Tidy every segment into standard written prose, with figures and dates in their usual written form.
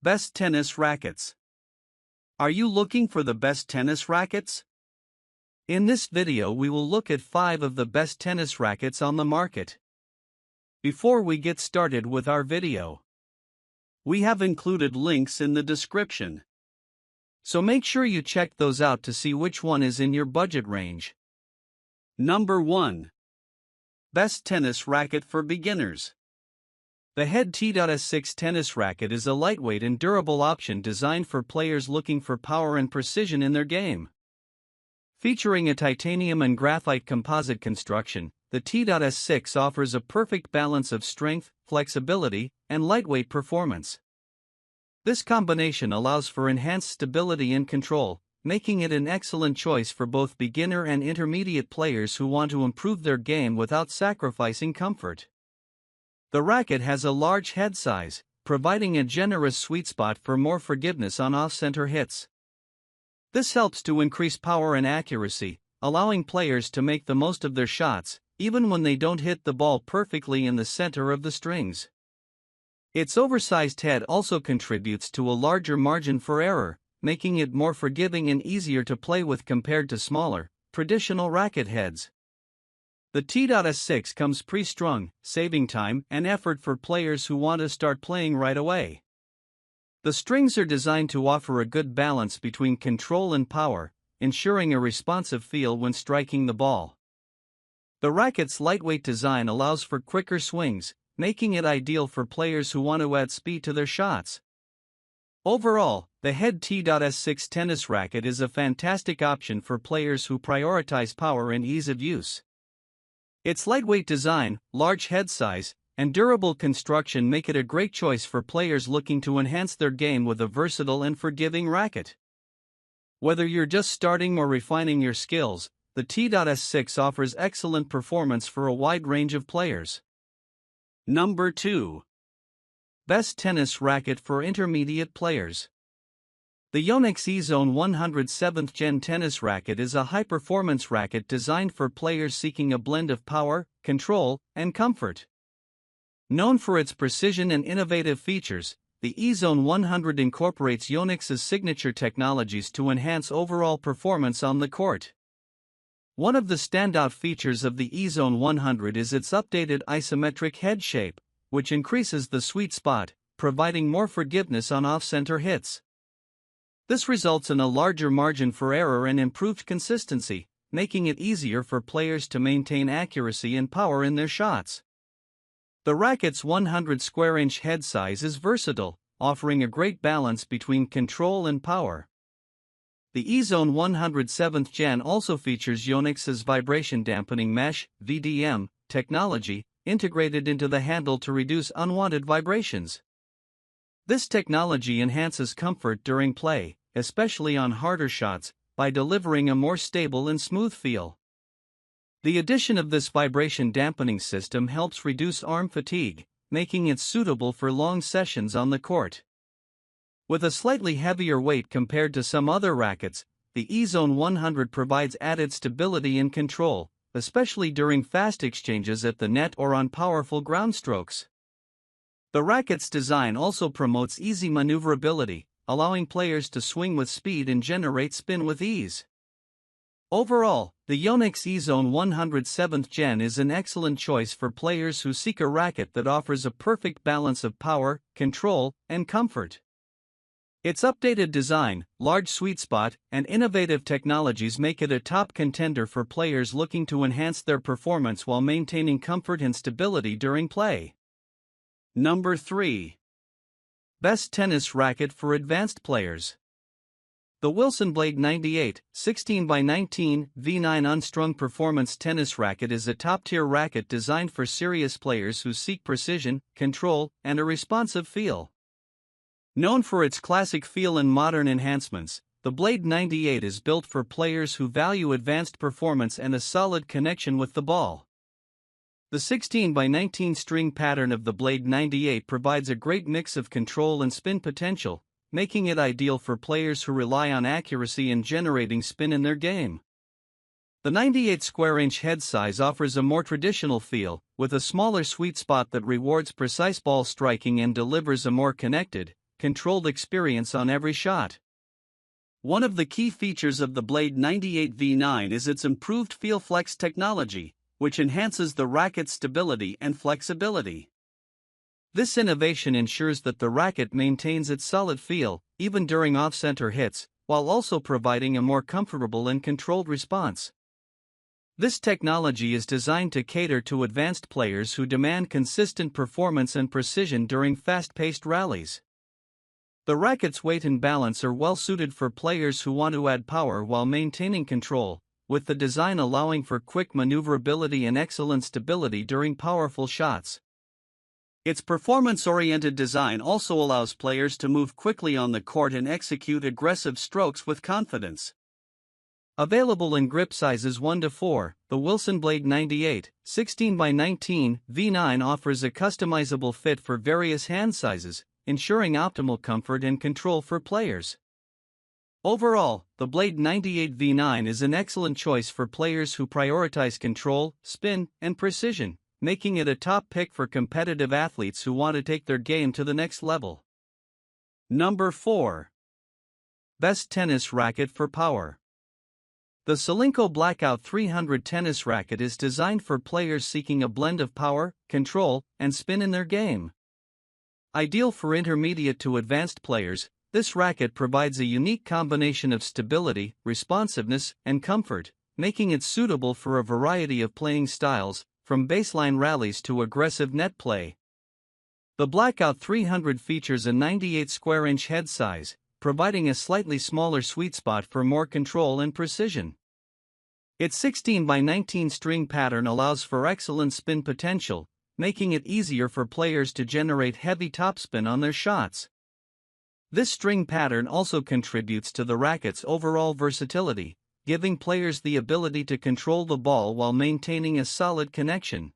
Best tennis rackets. Are you looking for the best tennis rackets? In this video we will look at 5 of the best tennis rackets on the market. Before we get started with our video, we have included links in the description. So make sure you check those out to see which one is in your budget range. Number 1. Best tennis racket for beginners. The Head T.S6 tennis racket is a lightweight and durable option designed for players looking for power and precision in their game. Featuring a titanium and graphite composite construction, the T.S6 offers a perfect balance of strength, flexibility, and lightweight performance. This combination allows for enhanced stability and control, making it an excellent choice for both beginner and intermediate players who want to improve their game without sacrificing comfort. The racket has a large head size, providing a generous sweet spot for more forgiveness on off-center hits. This helps to increase power and accuracy, allowing players to make the most of their shots, even when they don't hit the ball perfectly in the center of the strings. Its oversized head also contributes to a larger margin for error, making it more forgiving and easier to play with compared to smaller, traditional racket heads. The T.S6 comes pre-strung, saving time and effort for players who want to start playing right away. The strings are designed to offer a good balance between control and power, ensuring a responsive feel when striking the ball. The racket's lightweight design allows for quicker swings, making it ideal for players who want to add speed to their shots. Overall, the Head T.S6 tennis racket is a fantastic option for players who prioritize power and ease of use. Its lightweight design, large head size, and durable construction make it a great choice for players looking to enhance their game with a versatile and forgiving racket. Whether you're just starting or refining your skills, the T.S6 offers excellent performance for a wide range of players. Number 2. Best tennis racket for intermediate players. The Yonex E-Zone 100 7th Gen tennis racket is a high-performance racket designed for players seeking a blend of power, control, and comfort. Known for its precision and innovative features, the E-Zone 100 incorporates Yonex's signature technologies to enhance overall performance on the court. One of the standout features of the E-Zone 100 is its updated isometric head shape, which increases the sweet spot, providing more forgiveness on off-center hits. This results in a larger margin for error and improved consistency, making it easier for players to maintain accuracy and power in their shots. The racket's 100 square inch head size is versatile, offering a great balance between control and power. The E-Zone 100 7th Gen also features Yonex's vibration dampening mesh (VDM) technology integrated into the handle to reduce unwanted vibrations. This technology enhances comfort during play, especially on harder shots, by delivering a more stable and smooth feel. The addition of this vibration dampening system helps reduce arm fatigue, making it suitable for long sessions on the court. With a slightly heavier weight compared to some other rackets, the E-Zone 100 provides added stability and control, especially during fast exchanges at the net or on powerful ground strokes. The racket's design also promotes easy maneuverability, allowing players to swing with speed and generate spin with ease. Overall, the Yonex E-Zone 100 7th Gen is an excellent choice for players who seek a racket that offers a perfect balance of power, control, and comfort. Its updated design, large sweet spot, and innovative technologies make it a top contender for players looking to enhance their performance while maintaining comfort and stability during play. Number 3. Best tennis racket for advanced players. The Wilson Blade 98 16x19 V9 unstrung performance tennis racket is a top-tier racket designed for serious players who seek precision, control, and a responsive feel. Known for its classic feel and modern enhancements, the Blade 98 is built for players who value advanced performance and a solid connection with the ball. The 16x19 string pattern of the Blade 98 provides a great mix of control and spin potential, making it ideal for players who rely on accuracy and generating spin in their game. The 98 square inch head size offers a more traditional feel, with a smaller sweet spot that rewards precise ball striking and delivers a more connected, controlled experience on every shot. One of the key features of the Blade 98 V9 is its improved Feel Flex technology, which enhances the racket's stability and flexibility. This innovation ensures that the racket maintains its solid feel, even during off-center hits, while also providing a more comfortable and controlled response. This technology is designed to cater to advanced players who demand consistent performance and precision during fast-paced rallies. The racket's weight and balance are well suited for players who want to add power while maintaining control, with the design allowing for quick maneuverability and excellent stability during powerful shots. Its performance-oriented design also allows players to move quickly on the court and execute aggressive strokes with confidence. Available in grip sizes 1 to 4, the Wilson Blade 98 16x19 V9 offers a customizable fit for various hand sizes, ensuring optimal comfort and control for players. Overall, the Blade 98 V9 is an excellent choice for players who prioritize control, spin, and precision, making it a top pick for competitive athletes who want to take their game to the next level. Number 4. Best Tennis Racket for Power. The Solinco Blackout 300 tennis racket is designed for players seeking a blend of power, control, and spin in their game. Ideal for intermediate to advanced players, this racket provides a unique combination of stability, responsiveness, and comfort, making it suitable for a variety of playing styles, from baseline rallies to aggressive net play. The Blackout 300 features a 98 square inch head size, providing a slightly smaller sweet spot for more control and precision. Its 16x19 string pattern allows for excellent spin potential, making it easier for players to generate heavy topspin on their shots. This string pattern also contributes to the racket's overall versatility, giving players the ability to control the ball while maintaining a solid connection.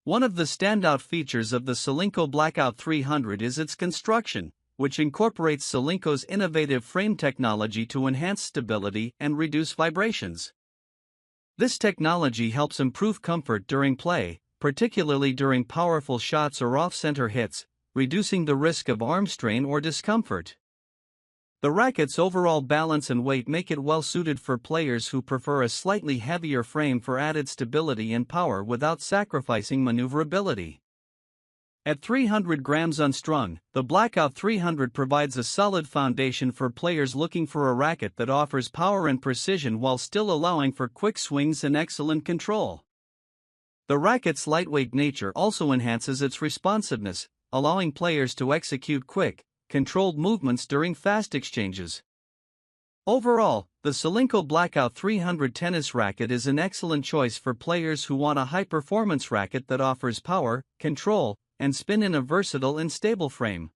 One of the standout features of the Solinco Blackout 300 is its construction, which incorporates Solinco's innovative frame technology to enhance stability and reduce vibrations. This technology helps improve comfort during play, particularly during powerful shots or off-center hits, reducing the risk of arm strain or discomfort. The racket's overall balance and weight make it well suited for players who prefer a slightly heavier frame for added stability and power without sacrificing maneuverability. At 300 grams unstrung, the Blackout 300 provides a solid foundation for players looking for a racket that offers power and precision while still allowing for quick swings and excellent control. The racket's lightweight nature also enhances its responsiveness, allowing players to execute quick, controlled movements during fast exchanges. Overall, the Solinco Blackout 300 tennis racket is an excellent choice for players who want a high-performance racket that offers power, control, and spin in a versatile and stable frame.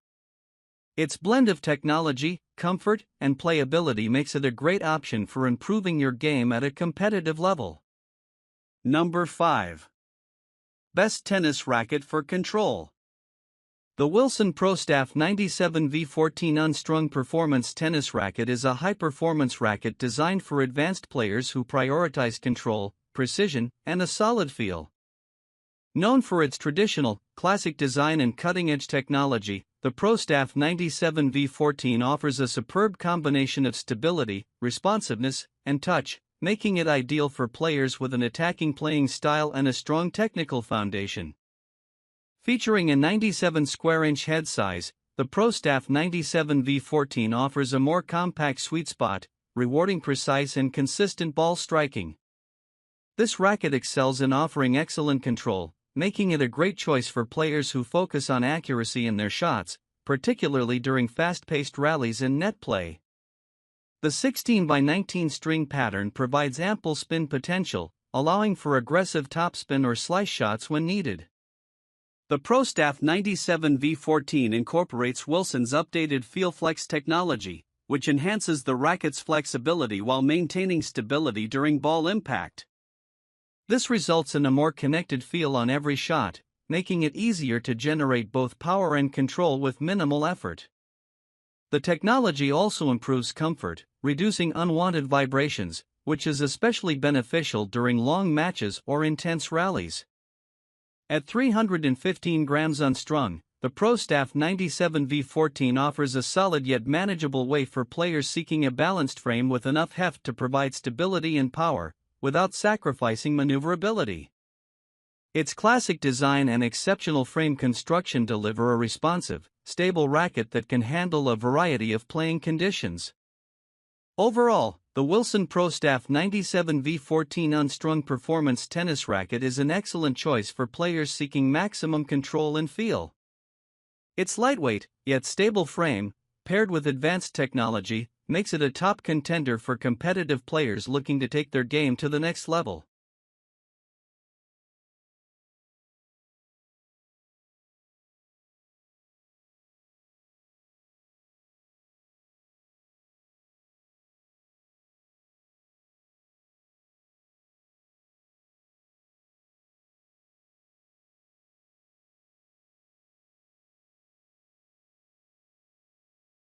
Its blend of technology, comfort, and playability makes it a great option for improving your game at a competitive level. Number 5. Best Tennis Racket for Control. The Wilson ProStaff 97 V14 Unstrung Performance Tennis Racket is a high-performance racket designed for advanced players who prioritize control, precision, and a solid feel. Known for its traditional, classic design and cutting-edge technology, the ProStaff 97 V14 offers a superb combination of stability, responsiveness, and touch, making it ideal for players with an attacking playing style and a strong technical foundation. Featuring a 97 square inch head size, the ProStaff 97 V14 offers a more compact sweet spot, rewarding precise and consistent ball striking. This racket excels in offering excellent control, making it a great choice for players who focus on accuracy in their shots, particularly during fast-paced rallies and net play. The 16x19 string pattern provides ample spin potential, allowing for aggressive topspin or slice shots when needed. The ProStaff 97 V14 incorporates Wilson's updated Feel Flex technology, which enhances the racket's flexibility while maintaining stability during ball impact. This results in a more connected feel on every shot, making it easier to generate both power and control with minimal effort. The technology also improves comfort, reducing unwanted vibrations, which is especially beneficial during long matches or intense rallies. At 315 grams unstrung, the ProStaff 97V14 offers a solid yet manageable way for players seeking a balanced frame with enough heft to provide stability and power, without sacrificing maneuverability. Its classic design and exceptional frame construction deliver a responsive, stable racket that can handle a variety of playing conditions. Overall, the Wilson ProStaff 97V14 unstrung performance tennis racket is an excellent choice for players seeking maximum control and feel. Its lightweight, yet stable frame, paired with advanced technology, makes it a top contender for competitive players looking to take their game to the next level.